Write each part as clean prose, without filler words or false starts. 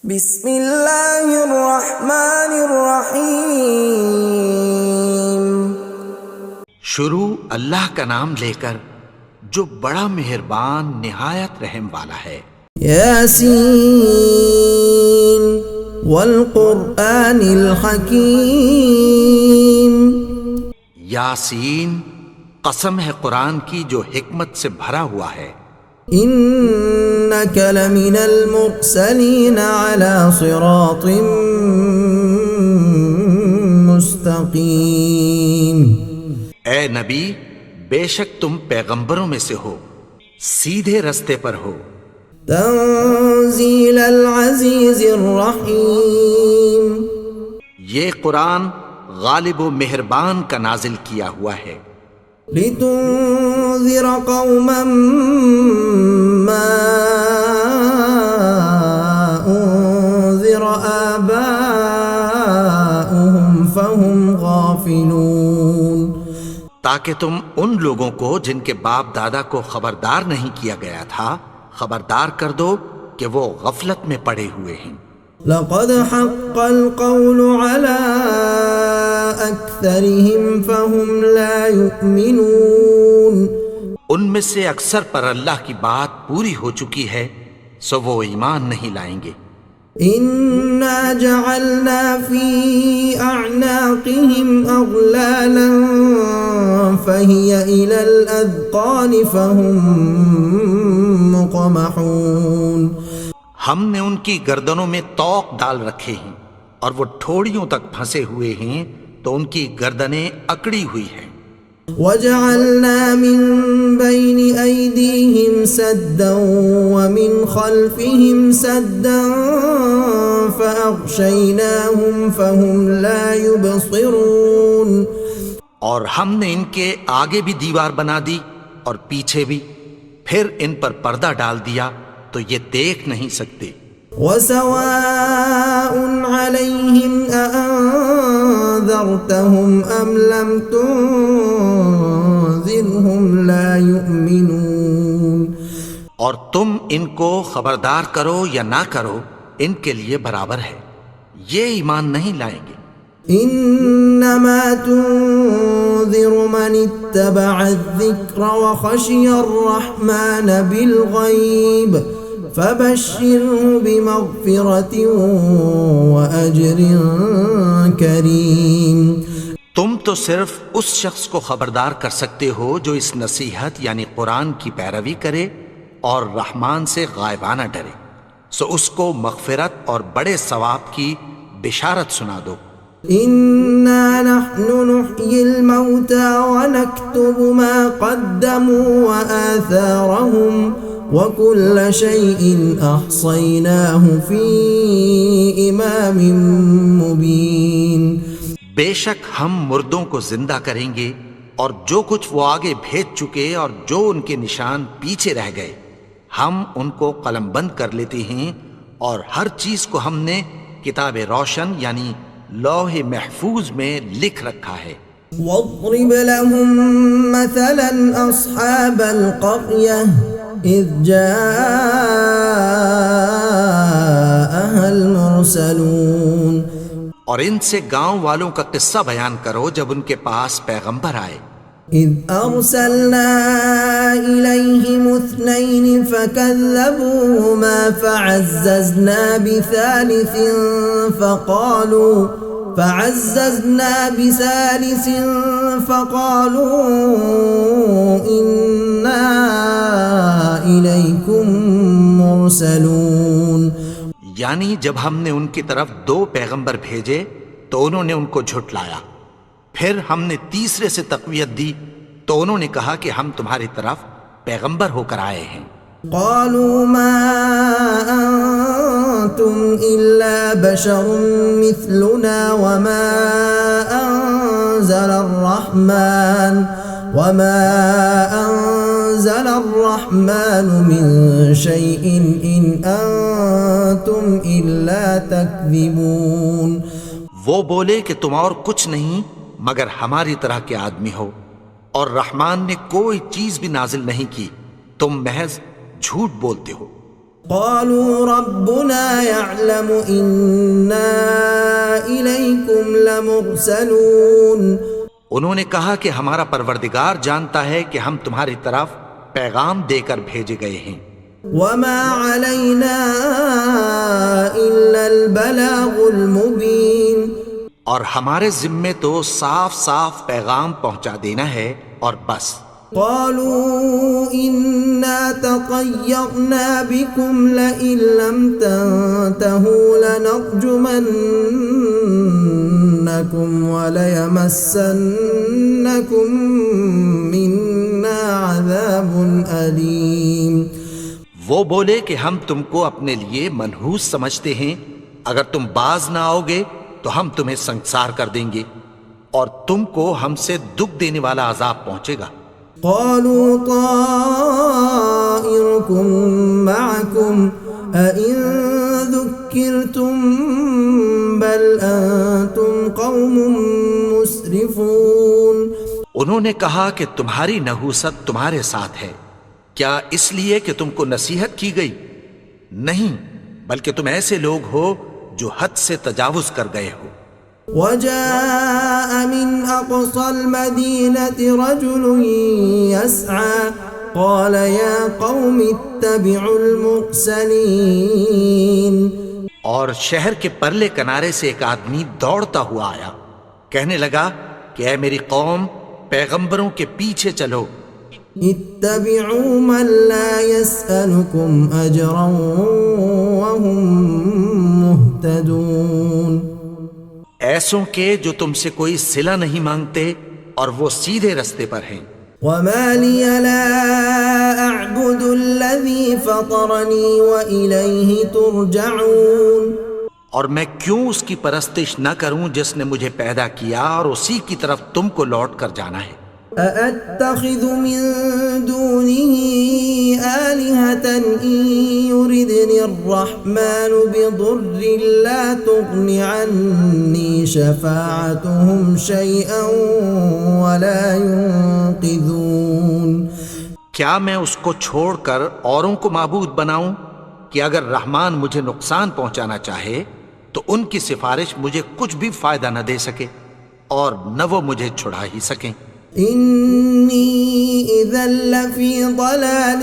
بسم اللہ الرحمن الرحیم۔ شروع اللہ کا نام لے کر جو بڑا مہربان نہایت رحم والا ہے۔ یاسین والقرآن الحکیم۔ یاسین، قسم ہے قرآن کی جو حکمت سے بھرا ہوا ہے۔ انک لمن المرسلین علی صراط مستقیم۔ اے نبی، بے شک تم پیغمبروں میں سے ہو، سیدھے رستے پر ہو۔ تنزیل العزیز الرحیم۔ یہ قرآن غالب و مہربان کا نازل کیا ہوا ہے۔ لتنذر قوما ما انذر آباؤهم فهم غافلون۔ تاکہ تم ان لوگوں کو جن کے باپ دادا کو خبردار نہیں کیا گیا تھا خبردار کر دو کہ وہ غفلت میں پڑے ہوئے ہیں۔ لقد حق القول على اکثرهم فهم لا يؤمنون۔ ان میں سے اکثر پر اللہ کی بات پوری ہو چکی ہے سو وہ ایمان نہیں لائیں گے۔ انا جعلنا في اعناقهم اغلالا فهي الى الاذقان فهم مقمحون۔ ہم نے ان کی گردنوں میں طوق ڈال رکھے ہیں اور وہ ٹھوڑیوں تک پھنسے ہوئے ہیں تو ان کی گردنیں اکڑی ہوئی ہیں۔ وجعلنا من بين أيديهم سدا ومن خلفهم سدا فأغشيناهم فهم لا يبصرون۔ اور ہم نے ان کے آگے بھی دیوار بنا دی اور پیچھے بھی، پھر ان پر پردہ ڈال دیا تو یہ دیکھ نہیں سکتے۔ وسواء عليهم أأنذرتهم أم لم تنذرهم لا يؤمنون۔ اور تم ان کو خبردار کرو یا نہ کرو ان کے لیے برابر ہے، یہ ایمان نہیں لائیں گے۔ انما تنذر من اتبع الذکر وخشی الرحمن بالغیب فبشره بمغفرة وأجر کریم۔ تم تو صرف اس شخص کو خبردار کر سکتے ہو جو اس نصیحت یعنی قرآن کی پیروی کرے اور رحمان سے غائبانہ ڈرے، سو اس کو مغفرت اور بڑے ثواب کی بشارت سنا دو۔ انا نحن نحيي الموتى ونكتب ما قدموا وآثارهم وكل شيء احصيناه في امام مبين۔ بے شک ہم مردوں کو زندہ کریں گے اور جو کچھ وہ آگے بھیج چکے اور جو ان کے نشان پیچھے رہ گئے ہم ان کو قلم بند کر لیتے ہیں، اور ہر چیز کو ہم نے کتاب روشن یعنی لوح محفوظ میں لکھ رکھا ہے۔ واضرب لهم مثلا اصحاب القرية اذ جاءها المرسلون۔ اور ان سے گاؤں والوں کا قصہ بیان کرو جب ان کے پاس پیغمبر آئے۔ اذ ارسلنا الیہم اثنین فکذبوہما فعززنا بثالث فقالوا انا الیکم مرسلون۔ یعنی جب ہم نے ان کی طرف 2 پیغمبر بھیجے تو انہوں نے ان کو جھٹلایا، پھر ہم نے تیسرے سے تقویت دی تو انہوں نے کہا کہ ہم تمہاری طرف پیغمبر ہو کر آئے ہیں۔ قالوا ما انتم الا بشر مثلنا وما انزل الرحمن من شيء ان انتم الا تكذبون۔ وہ بولے کہ تم اور کچھ نہیں مگر ہماری طرح کے آدمی ہو، اور رحمان نے کوئی چیز بھی نازل نہیں کی، تم محض جھوٹ بولتے ہو۔ قالوا ربنا يعلم إنا إليكم لمرسلون. انہوں نے کہا کہ ہمارا پروردگار جانتا ہے کہ ہم تمہاری طرف پیغام دے کر بھیجے گئے ہیں. وما علينا إلا البلاغ المبين. اور ہمارے ذمے تو صاف صاف پیغام پہنچا دینا ہے اور بس. قالوا إنا تطيرنا بكم لئن لم تنتهوا لنرجمنكم وليمسنكم منا عذاب أليم. وہ بولے کہ ہم تم کو اپنے لیے منحوس سمجھتے ہیں، اگر تم باز نہ آؤ گے تو ہم تمہیں سنگسار کر دیں گے اور تم کو ہم سے دکھ دینے والا عذاب پہنچے گا. قالوا طائركم معكم أئن ذكرتم بل أنتم قوم مسرفون. انہوں نے کہا کہ تمہاری نحوست تمہارے ساتھ ہے، کیا اس لیے کہ تم کو نصیحت کی گئی؟ نہیں، بلکہ تم ایسے لوگ ہو جو حد سے تجاوز کر گئے ہو. وجاء من أقصى المدينة رجل يسعى قال يا قوم اتبعوا المرسلين. اور شہر کے پرلے کنارے سے ایک آدمی دوڑتا ہوا آیا، کہنے لگا کہ اے میری قوم، پیغمبروں کے پیچھے چلو. اتبعوا من لا يسألكم أجرا وهم مهتدون. ایسوں کے جو تم سے کوئی صلہ نہیں مانگتے اور وہ سیدھے رستے پر ہیں. وما لي لا أعبد الذي فطرني وإليه ترجعون. اور میں کیوں اس کی پرستش نہ کروں جس نے مجھے پیدا کیا اور اسی کی طرف تم کو لوٹ کر جانا ہے. أأتخذ من دونه آلهة إن يردني الرحمن بضر لا تغن عني شفاعتهم شيئا ولا ينقذون. کیا میں اس کو چھوڑ کر اوروں کو معبود بناؤں کہ اگر رحمان مجھے نقصان پہنچانا چاہے تو ان کی سفارش مجھے کچھ بھی فائدہ نہ دے سکے اور نہ وہ مجھے چھڑا ہی سکیں. انی اذا لفی ضلال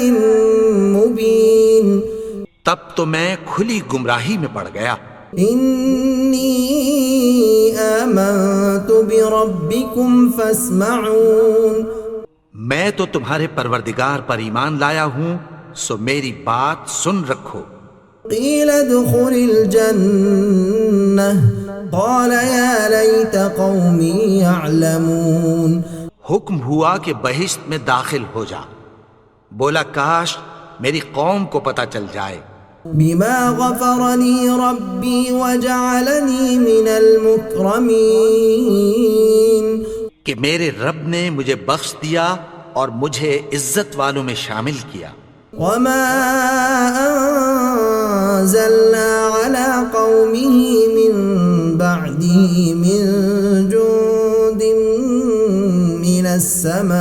مبین. تب تو میں کھلی گمراہی میں پڑ گیا. انی آمنت بربکم فاسمعون. میں تو تمہارے پروردگار پر ایمان لایا ہوں، سو میری بات سن رکھو. قیل ادخل الجنہ قال یا لیت قومی یعلمون. حکم ہوا کہ بہشت میں داخل ہو جا. بولا کاش میری قوم کو پتہ چل جائے. بما غفرنی ربی وجعلنی من المکرمین. کہ میرے رب نے مجھے بخش دیا اور مجھے عزت والوں میں شامل کیا. وما انزلنا على قومه من بعده من جند من السماء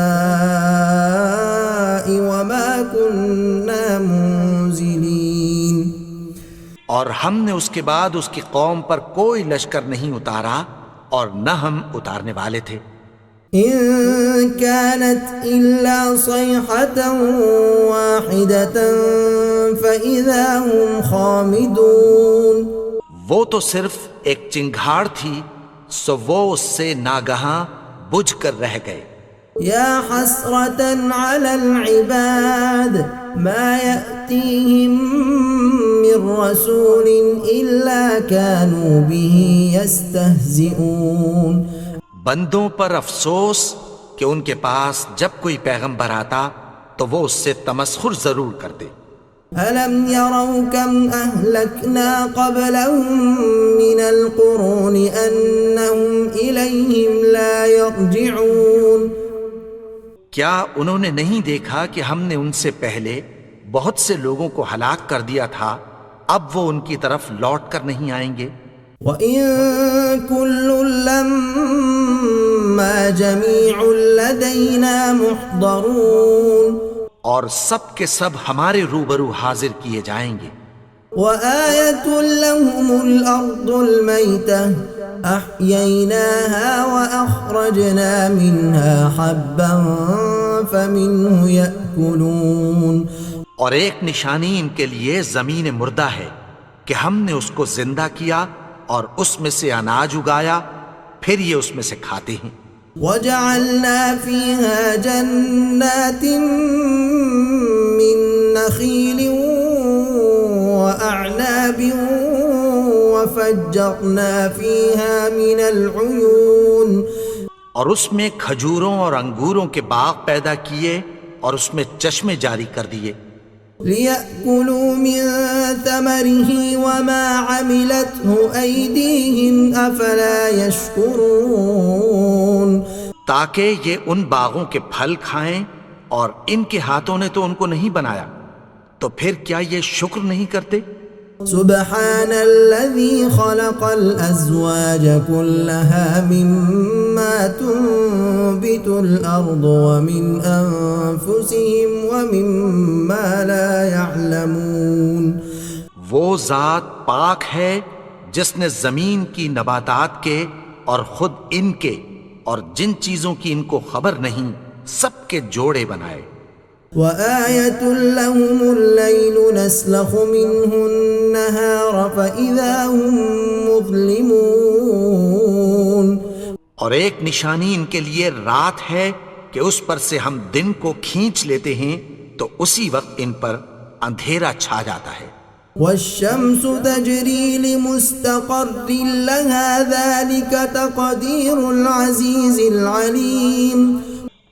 وما كنا منزلين. اور ہم نے اس کے بعد اس کی قوم پر کوئی لشکر نہیں اتارا اور نہ ہم اتارنے والے تھے. إن كانت إلا صيحة واحدة فإذا هم خامدون. وہ تو صرف ایک چنگھاڑ تھی، سو وہ اس سے ناگہاں بجھ کر رہ گئے. يا حسرة على العباد ما يأتيهم من رسول إلا كانوا به يستهزئون. بندوں پر افسوس کہ ان کے پاس جب کوئی پیغمبر آتا تو وہ اس سے تمسخر ضرور کرتے. أَلَمْ يَرَوْا كَمْ أَهْلَكْنَا قَبْلَهُمْ مِنَ الْقُرُونِ أَنَّهُمْ إِلَيْهِمْ لَا يَرْجِعُونَ. کیا انہوں نے نہیں دیکھا کہ ہم نے ان سے پہلے بہت سے لوگوں کو ہلاک کر دیا تھا، اب وہ ان کی طرف لوٹ کر نہیں آئیں گے. وَإِن كُلٌّ لَّمَّا جَمِيعٌ لَّدَيْنَا مُحْضَرُونَ. اور سب کے سب ہمارے روبرو حاضر کیے جائیں گے۔ وآية لهم الأرض الميتة أحييناها وأخرجنا منها حبا فمنه يأكلون، اور ایک نشانی ان کے لیے زمین مردہ ہے کہ ہم نے اس کو زندہ کیا اور اس میں سے اناج اگایا، پھر یہ اس میں سے کھاتے ہیں۔ وجعلنا فيها جنات من نخيل وأعناب وفجرنا فيها من العيون، اور اس میں کھجوروں اور انگوروں کے باغ پیدا کیے اور اس میں چشمے جاری کر دیے، ليأكلوا من ثمره وما عملته أيديهم أفلا يشكرون، تاکہ یہ ان باغوں کے پھل کھائیں اور ان کے ہاتھوں نے تو ان کو نہیں بنایا، تو پھر کیا یہ شکر نہیں کرتے؟ سبحان الذي خلق الأزواج كلها مما تنبت الأرض ومن أنفسهم ومما لا يعلمون، وہ ذات پاک ہے جس نے زمین کی نباتات کے اور خود ان کے اور جن چیزوں کی ان کو خبر نہیں سب کے جوڑے بنائے۔ وآية لهم الليل نسلخ منه النهار فإذا هم مظلمون، اور ایک نشانی ان کے لیے رات ہے کہ اس پر سے ہم دن کو کھینچ لیتے ہیں تو اسی وقت ان پر اندھیرا چھا جاتا ہے۔ والشمس تجري لمستقر لها ذلك تقدير العزيز العليم،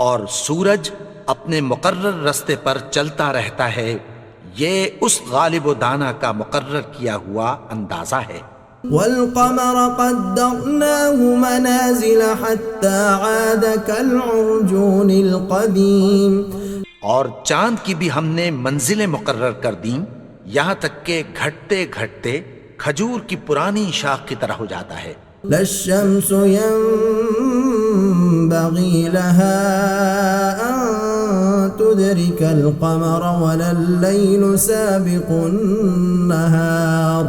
اور سورج اپنے مقرر رستے پر چلتا رہتا ہے، یہ اس غالب و دانا کا مقرر کیا ہوا اندازہ ہے۔ والقمر قدرناه منازل حتى عاد كالعرجون القديم، اور چاند کی بھی ہم نے منزلیں مقرر کر دیں یہاں تک کہ گھٹتے گھٹتے کھجور کی پرانی شاخ کی طرح ہو جاتا ہے۔ لا الشمس ينبغي لها أن تدرك القمر ولا الليل سابق النهار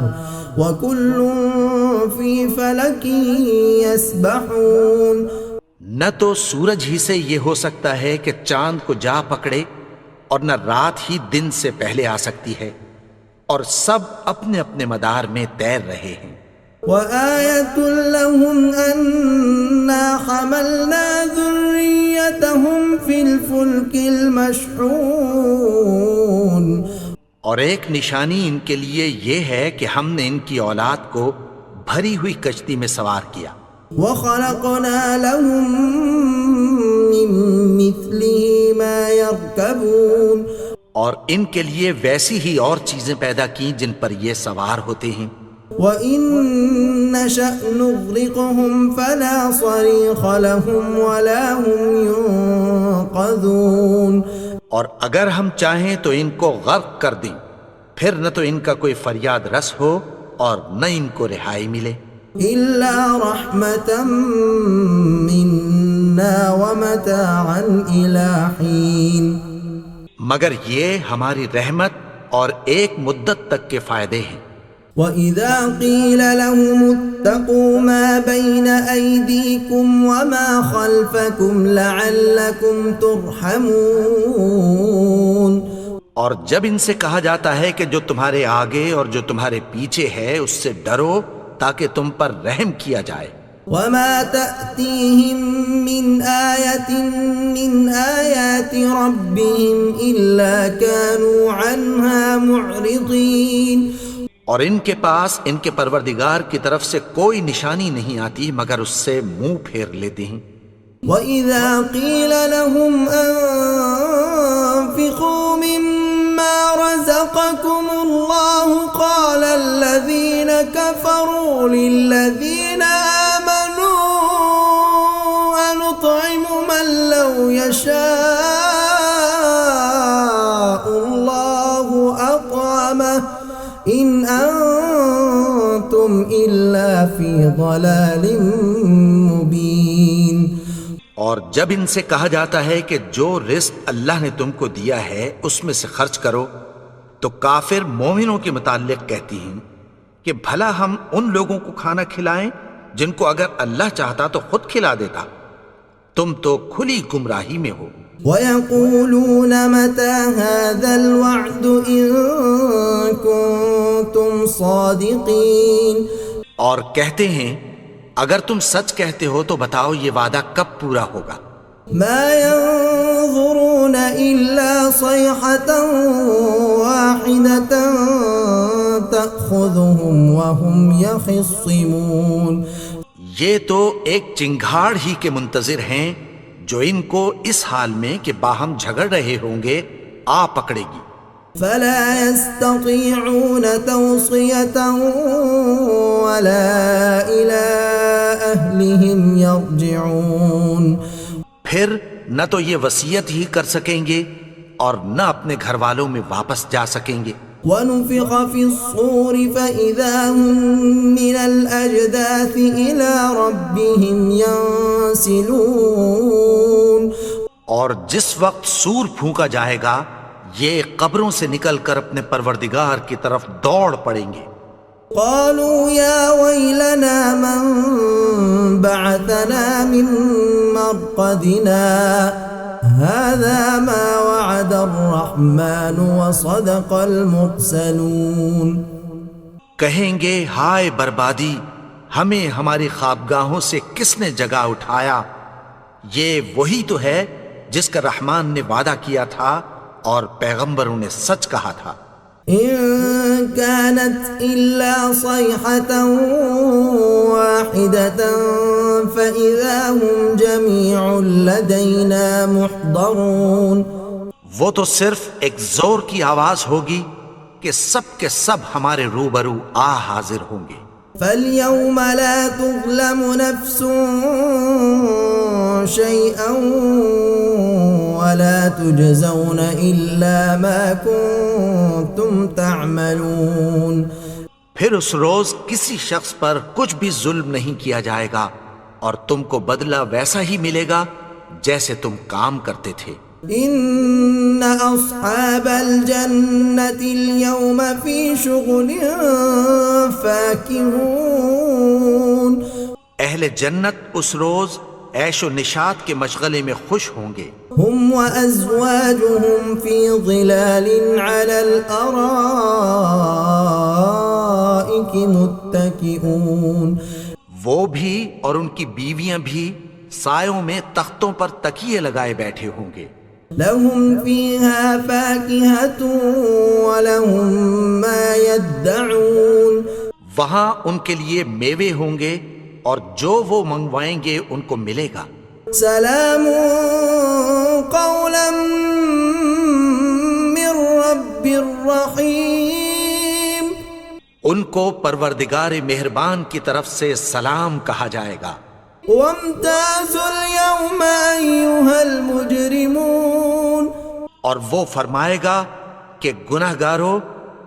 وكل في فلك يسبحون، نہ تو سورج ہی سے یہ ہو سکتا ہے کہ چاند کو جا پکڑے اور نہ رات ہی دن سے پہلے آ سکتی ہے، اور سب اپنے اپنے مدار میں تیر رہے ہیں۔ وآية لهم أنا حملنا ذريتهم في الفلك المشحون، اور ایک نشانی ان کے لیے یہ ہے کہ ہم نے ان کی اولاد کو بھری ہوئی کشتی میں سوار کیا، وخلقنا لهم من مثله ما يركبون، اور ان کے لیے ویسی ہی اور چیزیں پیدا کی جن پر یہ سوار ہوتے ہیں۔ وَإِن نَّشَأْ نُغْرِقْهُمْ فَلَا صَرِيخَ لَهُمْ وَلَا هُمْ يُنقَذُونَ، اور اگر ہم چاہیں تو ان کو غرق کر دیں، پھر نہ تو ان کا کوئی فریاد رس ہو اور نہ ان کو رہائی ملے۔ إِلَّا رَحْمَةً مِّنَّا وَمَتَاعًا إِلَىٰ حِينٍ، مگر یہ ہماری رحمت اور ایک مدت تک کے فائدے ہیں۔ وَإِذَا قِيلَ لَهُمُ اتَّقُوا مَا بَيْنَ أَيْدِيكُمْ وَمَا خَلْفَكُمْ لَعَلَّكُمْ تُرْحَمُونَ، اور جب ان سے کہا جاتا ہے کہ جو تمہارے آگے اور جو تمہارے پیچھے ہے اس سے ڈرو تاکہ تم پر رحم کیا جائے۔ وَمَا تَأْتِيهِم مِّنْ آيَةٍ مِّنْ آيَاتِ رَبِّهِمْ إِلَّا كَانُوا عَنْهَا مُعْرِضِينَ، اور ان کے پاس ان کے پروردگار کی طرف سے کوئی نشانی نہیں آتی مگر اس سے منہ پھیر لیتے ہیں۔ وَإِذَا قِيلَ لَهُمْ أَنفِقُوا مِمَّا رَزَقَكُمُ اللَّهُ قَالَ الَّذِينَ كَفَرُوا لِلَّذِينَ آمَنُوا أَنُطْعِمُ مَن لَّوْ يَشَاءُ اللَّهُ أَطْعَمَهُ إِنْ أَنْتُمْ إِلَّا فِي ضَلَالٍ مُبِينٍ، اور اور جب ان سے کہا جاتا ہے کہ جو رزق اللہ نے تم کو دیا ہے اس میں سے خرچ کرو، تو کافر مومنوں کے متعلق کہتی ہیں کہ بھلا ہم ان لوگوں کو کھانا کھلائیں جن کو اگر اللہ چاہتا تو خود کھلا دیتا، تم تو کھلی گمراہی میں ہو۔ وَيَقُولُونَ مَتَى هَذَا الْوَعْدُ إِن كُنتُمْ صَادِقِينَ، اور کہتے ہیں اگر تم سچ کہتے ہو تو بتاؤ یہ وعدہ کب پورا ہوگا۔ مَا يَنظُرُونَ إِلَّا صَيْحَةً وَاحِدَةً تَأْخُذُهُمْ وَهُمْ يَخِصِّمُونَ، یہ تو ایک چنگھاڑ ہی کے منتظر ہیں جو ان کو اس حال میں کہ باہم جھگڑ رہے ہوں گے آ پکڑے گی۔ فَلَا يَسْتَطِيعُونَ تَوْصِيَةً وَلَا إِلَىٰ أَهْلِهِمْ يَرْجِعُونَ، پھر نہ تو یہ وصیت ہی کر سکیں گے اور نہ اپنے گھر والوں میں واپس جا سکیں گے۔ وَنُفِخَ فِي الصُّورِ فَإِذَا هُم مِّنَ الْأَجْدَاثِ إِلَىٰ رَبِّهِمْ يَنسِلُونَ، اور جس وقت سور پھونکا جائے گا یہ قبروں سے نکل کر اپنے پروردگار کی طرف دوڑ پڑیں گے۔ قالوا يا ويلنا من بعثنا من مرقدنا هذا ما وعد الرحمن وصدق المرسلون، کہیں گے ہائے بربادی، ہمیں ہماری خوابگاہوں سے کس نے جگا اٹھایا، یہ وہی تو ہے جس کا رحمان نے وعدہ کیا تھا اور پیغمبروں نے سچ کہا تھا۔ إن كانت إلا صيحة واحدة فإذا هم جميع لدينا محضرون، وہ تو صرف ایک زور کی آواز ہوگی کہ سب کے سب ہمارے روبرو آ حاضر ہوں گے۔ فَالْيَوْمَ لَا تُظْلَمُ نَفْسٌ شَيْئًا وَلَا تُجْزَوْنَ إِلَّا مَا كُنتُمْ تَعْمَلُونَ، پھر اس روز کسی شخص پر کچھ بھی ظلم نہیں کیا جائے گا اور تم کو بدلہ ویسا ہی ملے گا جیسے تم کام کرتے تھے۔ إِنَّ أَصْحَابَ الْجَنَّةِ الْيَوْمَ فِي شُغُلٍ فَاكِهُونَ، اہل جنت اس روز عیش و نشاط کے مشغلے میں خوش ہوں گے۔ هُمْ وَأَزْوَاجُهُمْ فِي ظِلَالٍ عَلَى الْأَرَائِكِ مُتَّكِئُونَ، وہ بھی اور ان کی بیویاں بھی سایوں میں تختوں پر تکیے لگائے بیٹھے ہوں گے۔ لَهُمْ فِيهَا فَاكِهَةٌ وَلَهُمْ مَا يَدَّعُونَ، وہاں ان کے لیے میوے ہوں گے اور جو وہ منگوائیں گے ان کو ملے گا۔ سلام قولا من رب الرحیم، ان کو پروردگار مہربان کی طرف سے سلام کہا جائے گا۔ وامتازوا اليوم أيها المجرمون، اور وہ فرمائے گا کہ گناہگارو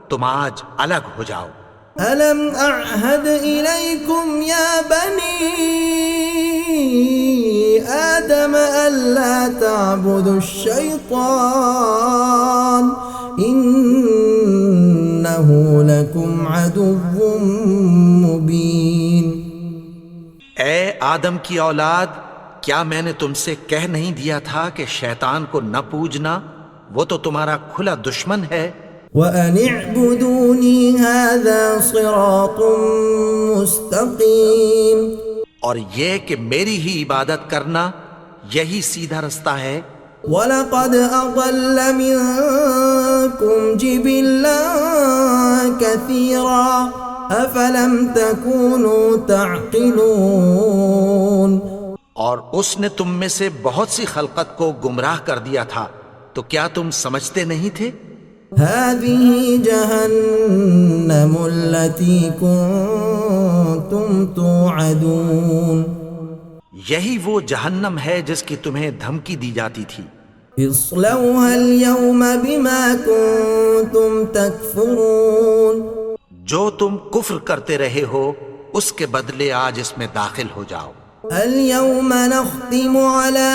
تم آج الگ ہو جاؤ۔ ألم أعهد إليكم يا بني آدم ألا تعبدوا الشيطان إنه لكم عدو مبين۔ اے آدم کی اولاد، کیا میں نے تم سے کہہ نہیں دیا تھا کہ شیطان کو نہ پوجنا، وہ تو تمہارا کھلا دشمن ہے۔ وَأَنِ اعْبُدُونِي هَذَا صِرَاطٌ مُسْتَقِيمٌ، اور یہ کہ میری ہی عبادت کرنا یہی سیدھا رستہ ہے۔ وَلَقَدْ أَضَلَّ مِنكُمْ جِبِلًّا كَثِيرًا أَفَلَمْ تَكُونُوا تَعْقِلُونَ، اور اس نے تم میں سے بہت سی خلقت کو گمراہ کر دیا تھا، تو کیا تم سمجھتے نہیں تھے؟ هَذِهِ جَهَنَّمُ الَّتِي كُنتُمْ تُوعَدُونَ، یہی وہ جہنم ہے جس کی تمہیں دھمکی دی جاتی تھی۔ اصلوها اليوم بما كنتم تكفرون، جو تم کفر کرتے رہے ہو اس کے بدلے آج اس میں داخل ہو جاؤ۔ اليوم نختم على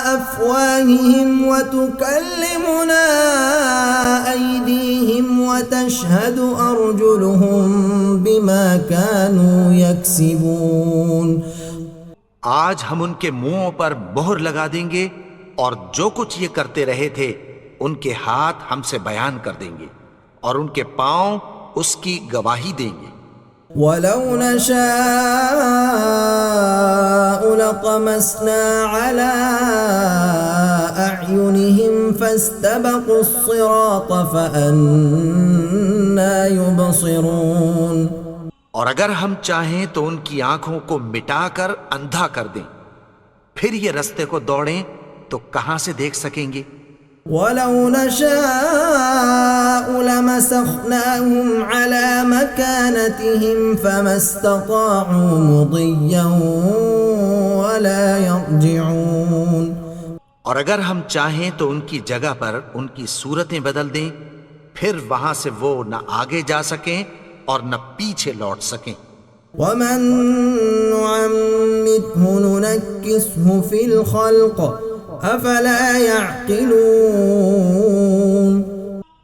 أفواههم وتكلمنا أيديهم وتشهد أرجلهم بما كانوا يكسبون. آج ہم ان کے منہوں پر مہر لگا دیں گے اور جو کچھ یہ کرتے رہے تھے ان کے ہاتھ ہم سے بیان کر دیں گے اور ان کے پاؤں اس کی گواہی دیں گے. وَلَوْ نَشَاءُ لَطَمَسْنَا عَلَىٰ أَعْيُنِهِمْ فَاسْتَبَقُوا الصِّرَاطَ فَأَنَّىٰ يُبْصِرُونَ. اور اگر ہم چاہیں تو ان کی آنکھوں کو مٹا کر اندھا کر دیں، پھر یہ رستے کو دوڑیں تو کہاں سے دیکھ سکیں گے؟ وَلَوْ نَشَاءُ لَمَسَخْنَاهُمْ عَلَىٰ مَكَانَتِهِمْ فَمَا اسْتَطَاعُوا مُضِيًّا وَلَا يَرْجِعُونَ. اور اگر ہم چاہیں تو ان کی جگہ پر ان کی صورتیں بدل دیں، پھر وہاں سے وہ نہ آگے جا سکیں اور نہ پیچھے لوٹ سکیں. وَمَن نُّعَمِّرْهُ نُنَكِّسْهُ فِي الْخَلْقِ أَفَلَا يَعْقِلُونَ.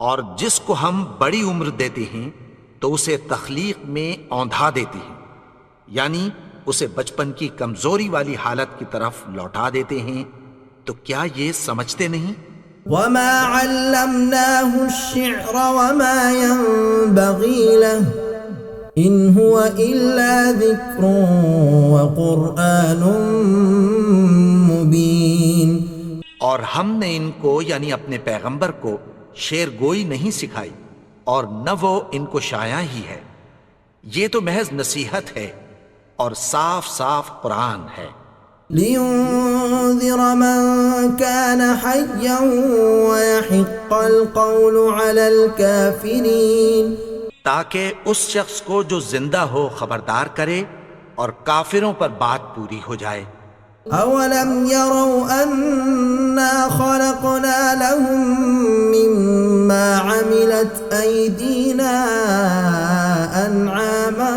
اور جس کو ہم بڑی عمر دیتے ہیں تو اسے تخلیق میں اوندھا دیتے ہیں، یعنی اسے بچپن کی کمزوری والی حالت کی طرف لوٹا دیتے ہیں، تو کیا یہ سمجھتے نہیں؟ وَمَا عَلَّمْنَاهُ الشِّعْرَ وَمَا يَنبَغِي لَهُ إِنْ هُوَ إِلَّا ذِكْرٌ وَقُرْآنٌ مُبِينٌ. اور ہم نے ان کو یعنی اپنے پیغمبر کو شعر گوئی نہیں سکھائی اور نہ وہ ان کو شاعر ہی ہے، یہ تو محض نصیحت ہے اور صاف صاف قرآن ہے. لِيُنذِرَ مَن كَانَ حَيًّا وَيَحِقَّ الْقَوْلُ عَلَى الْكَافِرِينَ. تاکہ اس شخص کو جو زندہ ہو خبردار کرے اور کافروں پر بات پوری ہو جائے. أَوَلَمْ يَرَوْا أَنَّا خَلَقْنَا لَهُم مِّمَّا عَمِلَتْ أَيْدِينَا أَنْعَامًا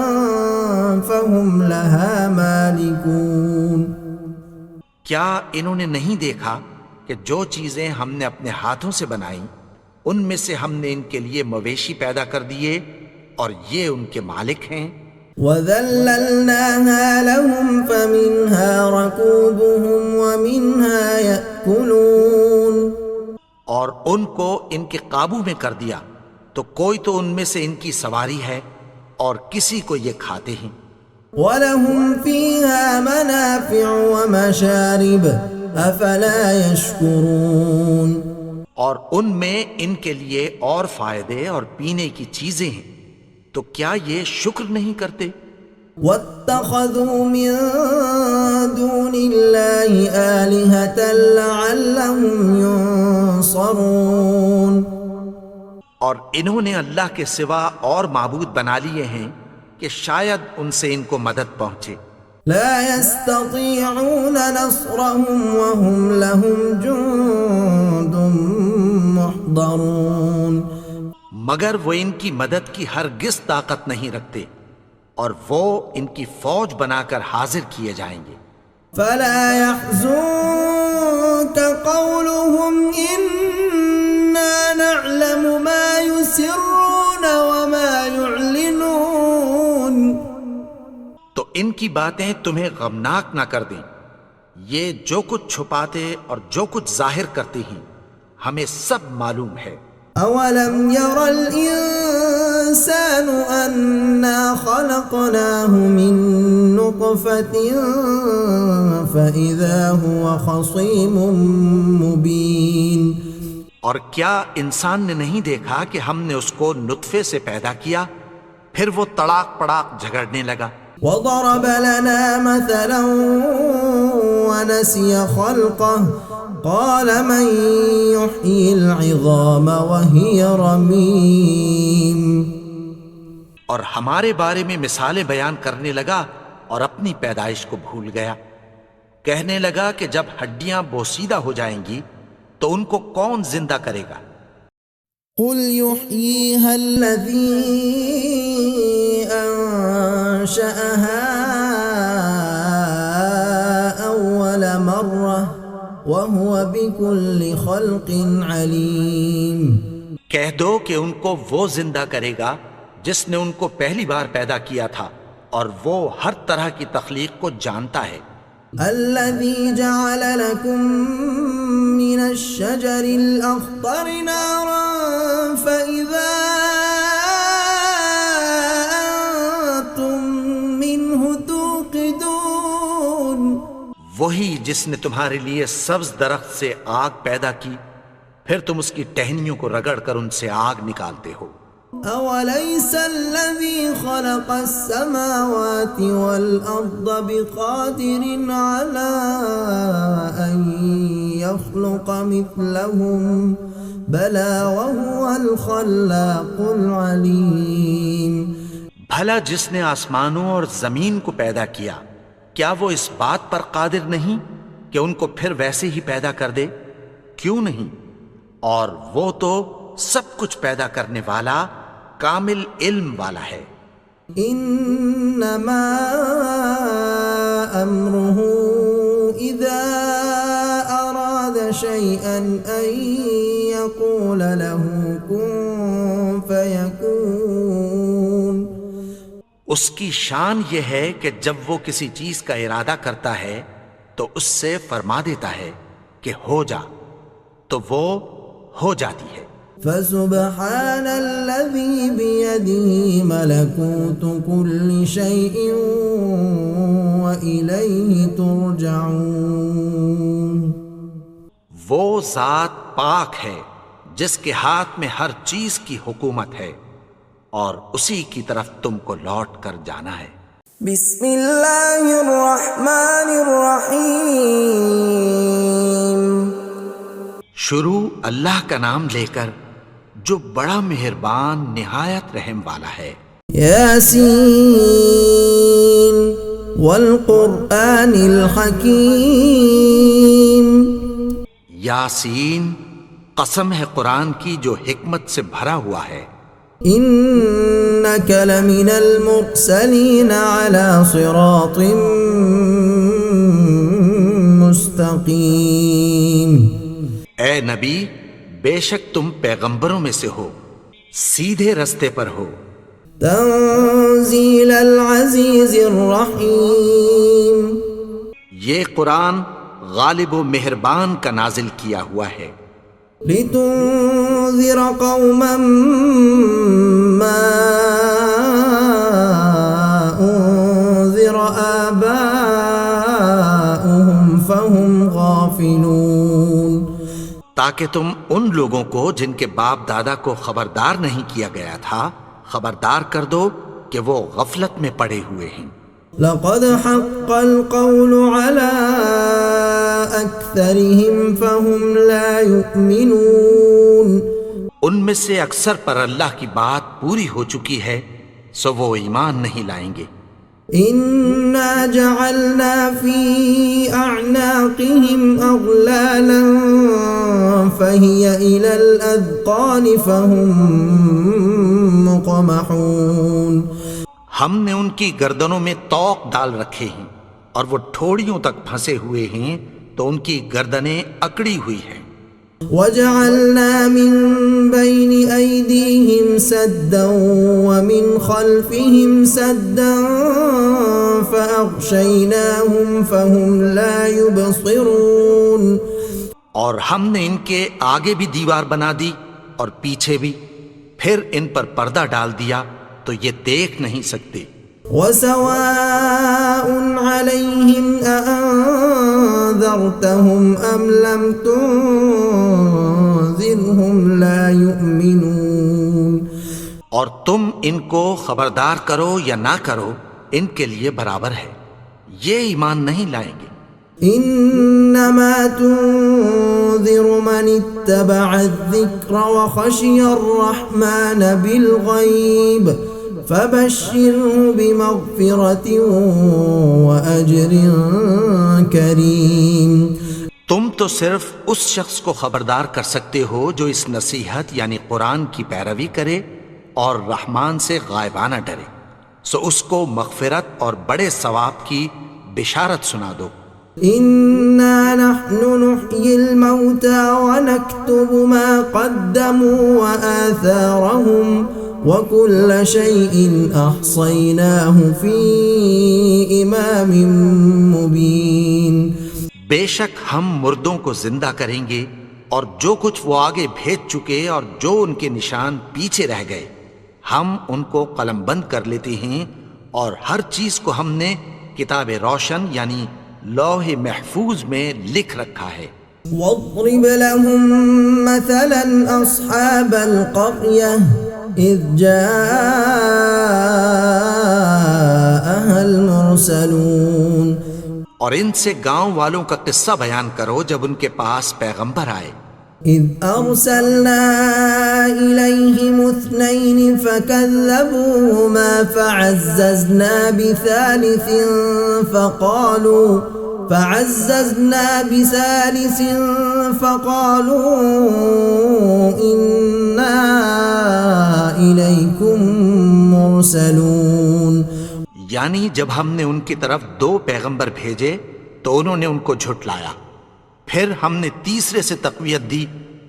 فَهُمْ لَهَا مَالِكُونَ. کیا انہوں نے نہیں دیکھا کہ جو چیزیں ہم نے اپنے ہاتھوں سے بنائیں ان میں سے ہم نے ان کے لیے مویشی پیدا کر دیے اور یہ ان کے مالک ہیں. وَذَلَّلْنَاهَا لَهُمْ فَمِنْهَا رَكُوبُهُمْ وَمِنْهَا يَأْكُلُونَ. اور ان کو ان کے قابو میں کر دیا تو کوئی تو ان میں سے ان کی سواری ہے اور کسی کو یہ کھاتے ہیں. وَلَهُمْ فِيهَا مَنَافِعُ وَمَشَارِبُ أَفَلَا يَشْكُرُونَ. اور ان میں ان کے لیے اور فائدے اور پینے کی چیزیں ہیں، تو کیا یہ شکر نہیں کرتے؟ وَاتَّخَذُوا مِن دُونِ اللَّهِ آلِهَةً لَعَلَّهُمْ يُنصَرُونَ. اور انہوں نے اللہ کے سوا اور معبود بنا لیے ہیں کہ شاید ان سے ان کو مدد پہنچے. لا يستطيعون نصرهم وهم لهم جند محضرون. مگر وہ ان کی مدد کی ہرگز طاقت نہیں رکھتے اور وہ ان کی فوج بنا کر حاضر کیے جائیں گے. فلا يحزنك قولهم إنا نعلم ما يسرون وما يعلنون. تو ان کی باتیں تمہیں غمناک نہ کر دیں، یہ جو کچھ چھپاتے اور جو کچھ ظاہر کرتے ہیں ہمیں سب معلوم ہے. أولم ير الإنسان أنا خلقناه من نطفة فإذا هو خصيم مبين. اور کیا انسان نے نہیں دیکھا کہ ہم نے اس کو نطفے سے پیدا کیا پھر وہ تڑاک پڑاک جھگڑنے لگا. وضرب لنا مثلا ونسي خلقه قال من يحيي العظام وهي رميم. اور ہمارے بارے میں مثالیں بیان کرنے لگا اور اپنی پیدائش کو بھول گیا. کہنے لگا کہ جب ہڈیاں بوسیدہ ہو جائیں گی تو ان کو کون زندہ کرے گا؟ قل يحييها الذي أنشأها وهو بكل خلق عليم. کہہ دو کہ ان کو وہ زندہ کرے گا جس نے ان کو پہلی بار پیدا کیا تھا، اور وہ ہر طرح کی تخلیق کو جانتا ہے۔ الذي جعل لكم من الشجر الأخضر نارا فإذا أنتم منه توقدون. وہی جس نے تمہارے لیے سبز درخت سے آگ پیدا کی، پھر تم اس کی ٹہنیوں کو رگڑ کر ان سے آگ نکالتے ہو۔ أوليس الذي خلق السماوات والأرض بقادر على أن يخلق مثلهم بلى وهو الخلاق العليم. بھلا جس نے آسمانوں اور زمین کو پیدا کیا، کیا وہ اس بات پر قادر نہیں کہ ان کو پھر ویسے ہی پیدا کر دے؟ کیوں نہیں؟ اور وہ تو سب کچھ پیدا کرنے والا، کامل علم والا ہے۔ انما امره اذا اراد شيئا ان يقول له كن فيكون. اس کی شان یہ ہے کہ جب وہ کسی چیز کا ارادہ کرتا ہے تو اس سے فرما دیتا ہے کہ ہو جا، تو وہ ہو جاتی ہے۔ فسبحان الذي بيده ملكوت كل شيء وإليه ترجعون. وہ ذات پاک ہے جس کے ہاتھ میں ہر چیز کی حکومت ہے، اور اسی کی طرف تم کو لوٹ کر جانا ہے۔ بسم اللہ الرحمن الرحیم. شروع اللہ کا نام لے کر جو بڑا مہربان نہایت رحم والا ہے۔ یاسین والقرآن الحکیم. یاسین، قسم ہے قرآن کی جو حکمت سے بھرا ہوا ہے۔ انک لمن المرسلین علی صراط مستقیم. اے نبی، بے شک تم پیغمبروں میں سے ہو، سیدھے رستے پر ہو۔ تنزیل العزیز الرحیم. یہ قرآن غالب و مہربان کا نازل کیا ہوا ہے۔ لتنذر قوما ما انذر آباؤهم فهم غافلون. تاکہ تم ان لوگوں کو جن کے باپ دادا کو خبردار نہیں کیا گیا تھا خبردار کر دو کہ وہ غفلت میں پڑے ہوئے ہیں۔ لقد حق القول على أكثرهم فهم لا يؤمنون. ان میں سے اکثر پر اللہ کی بات پوری ہو چکی ہے، سو وہ ایمان نہیں لائیں گے۔ إنا جعلنا في أعناقهم أغلالا فهي إلى الأذقان فهم مقمحون. ہم نے ان کی گردنوں میں طوق ڈال رکھے ہیں اور وہ ٹھوڑیوں تک پھنسے ہوئے ہیں، تو ان کی گردنیں اکڑی ہوئی ہیں۔ وجعلنا من بين أيديهم سدا ومن خلفهم سدا فأغشيناهم فهم لا يبصرون. اور ہم نے ان کے آگے بھی دیوار بنا دی اور پیچھے بھی، پھر ان پر پردہ ڈال دیا تو یہ دیکھ نہیں سکتے۔ وسواء عليهم أأنذرتهم أم لم تنذرهم لا يؤمنون. اور تم ان کو خبردار کرو یا نہ کرو، ان کے لیے برابر ہے، یہ ایمان نہیں لائیں گے۔ انما تنذر من اتبع الذکر وخشی الرحمن بالغیب فبشره بمغفرة وأجر کریم. تم تو صرف اس شخص کو خبردار کر سکتے ہو جو اس نصیحت یعنی قرآن کی پیروی کرے اور رحمان سے غائبانہ ڈرے، سو اس کو مغفرت اور بڑے ثواب کی بشارت سنا دو۔ إنا نحن نحيي الموتى ونكتب ما قدموا وآثارهم وكل شيء أحصيناه في إمام مبين. بے شک ہم مردوں کو زندہ کریں گے اور جو کچھ وہ آگے بھیج چکے اور جو ان کے نشان پیچھے رہ گئے ہم ان کو قلم بند کر لیتے ہیں اور ہر چیز کو ہم نے کتاب روشن یعنی لوح محفوظ میں لکھ رکھا ہے. واضرب لهم مثلا أصحاب القرية إذ جاءها المرسلون. اور ان سے گاؤں والوں کا قصہ بیان کرو جب ان کے پاس پیغمبر آئے. إذ أرسلنا إليهم 2 فكذبوهما فعززنا بثالث فقالوا إنا إليكم مرسلون. یعنی جب ہم نے ان کی طرف 2 پیغمبر بھیجے تو انہوں نے ان کو جھٹلایا. پھر ہم نے تیسرے سے تقویت دی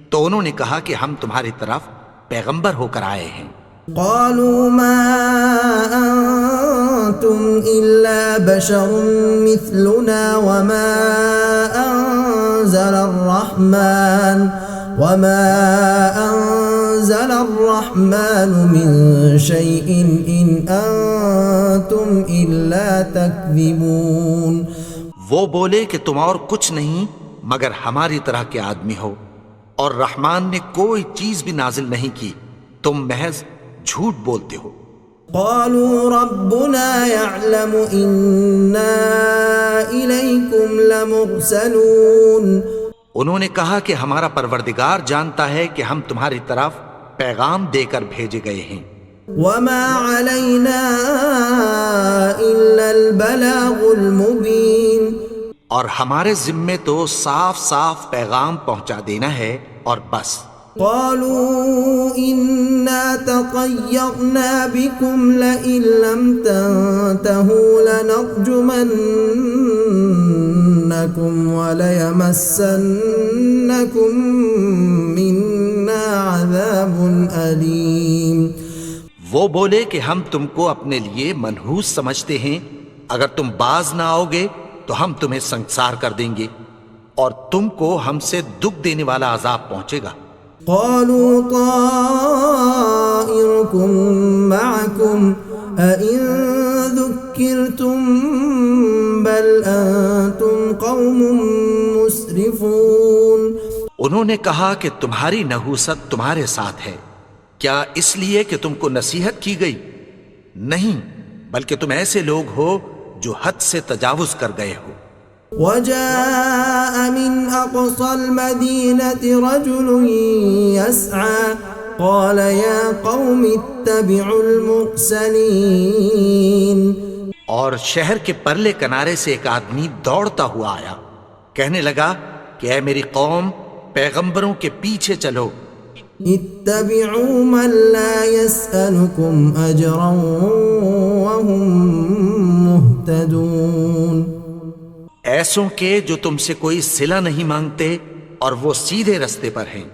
تو انہوں نے کہا کہ ہم تمہاری طرف پیغمبر ہو کر آئے ہیں. قالوا ما أنتم إلا بشر مثلنا وما أنزل الرحمن من شيء إن أنتم إلا تكذبون. وہ بولے کہ تم اور کچھ نہیں مگر ہماری طرح کے آدمی ہو اور رحمان نے کوئی چیز بھی نازل نہیں کی، تم محض جھوٹ بولتے ہو. قالوا ربنا يعلم إنا إليكم لمرسلون. انہوں نے کہا کہ ہمارا پروردگار جانتا ہے کہ ہم تمہاری طرف پیغام دے کر بھیجے گئے ہیں. وما علينا إلا البلاغ المبين. اور ہمارے ذمے تو صاف صاف پیغام پہنچا دینا ہے اور بس. قالوا إنا تطيرنا بكم لئن لم تنتهوا لنرجمنكم وليمسنكم منا عذاب أليم. وہ بولے کہ ہم تم کو اپنے لیے منحوس سمجھتے ہیں، اگر تم باز نہ آؤ گے تو ہم تمہیں سنگسار کر دیں گے اور تم کو ہم سے دکھ دینے والا عذاب پہنچے گا. قالوا طائركم معكم أئن ذكرتم بل أنتم قوم مسرفون. انہوں نے کہا کہ تمہاری نحوست تمہارے ساتھ ہے، کیا اس لیے کہ تم کو نصیحت کی گئی؟ نہیں، بلکہ تم ایسے لوگ ہو جو حد سے تجاوز کر گئے ہو. وجاء من أقصى المدينة رجل يسعى قال يا قوم اتبعوا المرسلين. اور شہر کے پرلے کنارے سے ایک آدمی دوڑتا ہوا آیا، کہنے لگا کہ اے میری قوم، پیغمبروں کے پیچھے چلو. اتبعوا من لا يسألكم أجرا وهم مهتدون. ایسوں کے جو تم سے کوئی صلہ نہیں مانگتے اور وہ سیدھے رستے پر ہیں.